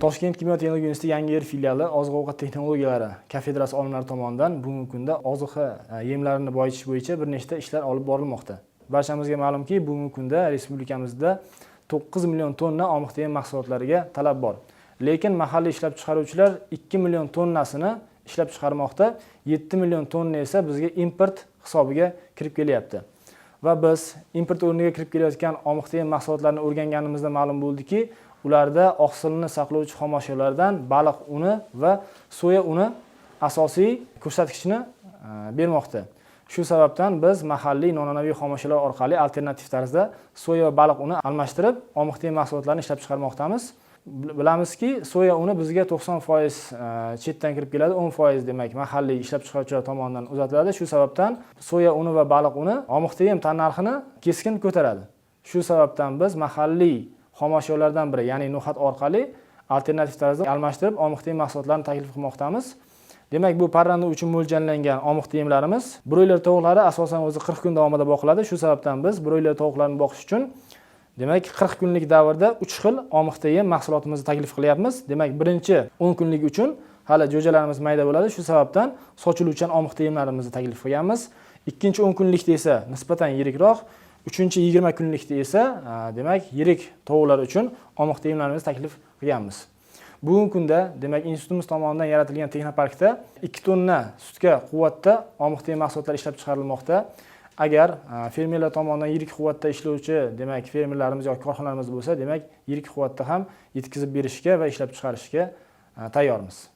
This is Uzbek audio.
Toshkent kimyo-texnologiya universiteti Yangiyer filiali oziq-ovqat texnologiyalari kafedrasi olimlari tomonidan bugungi kunda ozuqa yemlarini boyitish bo'yicha bir nechta ishlar olib borilmoqda. Barchamizga ma'lumki, bugungi kunda respublikamizda 9 million tonna oziq yem mahsulotlariga talab bor. Lekin mahalliy ishlab chiqaruvchilar 2 million tonnasini ishlab chiqarmoqda, 7 million tonna esa bizga import hisobiga kirib kelyapti. Va biz import o'rniga kirib kelayotgan oziq yem mahsulotlarini o'rganganimizda ma'lum bo'ldiki, ularda oqsilni saqlovchi xomashyolardan baliq uni va soya uni asosiy ko'rsatkichni bermoqda. Shu sababdan biz mahalliy noan'anaviy xomashyolar orqali alternativ tarzda soya va baliq uni almashtirib, oziq yem mahsulotlarini ishlab chiqarmoqdamiz. Bilamizki, soya uni bizga 90% chetdan kirib keladi, 10% demak mahalliy ishlab chiqaruvchilar tomonidan uzatiladi. Shu sababdan soya uni va baliq uni oziq yem tannarxini keskin ko'taradi. Shu sababdan biz mahalliy xomashyolardan biri, ya'ni no'xat orqali alternativ tarzda almashtirib, oziq yem mahsulotlarini taklif qilmoqdamiz. Demak, bu parranda uchun mo'ljallangan oziq yemlarimiz broiler tovuqlari asosan o'zi 40 kun davomida boqiladi. Shu sababdan biz broiler tovuqlarni boqish uchun demak 40 kunlik davrda 3 xil oziq yem mahsulotimizni taklif qilyapmiz. Demak, birinchi 10 kunlik uchun hali jo'jalarimiz mayda bo'ladi. Shu sababdan sochiluvchan oziq yemlarimizni taklif qilganmiz. Ikkinchi 10 kunlikda esa nisbatan yirikroq, uchinchi 20 kunlikda esa demak yirik tovuqlar uchun oziq yemlarimizni taklif qilganmiz. Bugungi kunda demak institutimiz tomonidan yaratilgan texnoparkda 2 tonna sutka quvvatda oziq yem mahsulotlari ishlab chiqarilmoqda. Agar fermerlar tomonidan yirik quvvatda ishlovchi demak fermerlarimiz yoki korxonalarimiz bo'lsa, demak yirik quvvatda ham yetkazib berishga va ishlab chiqarishga tayyormiz.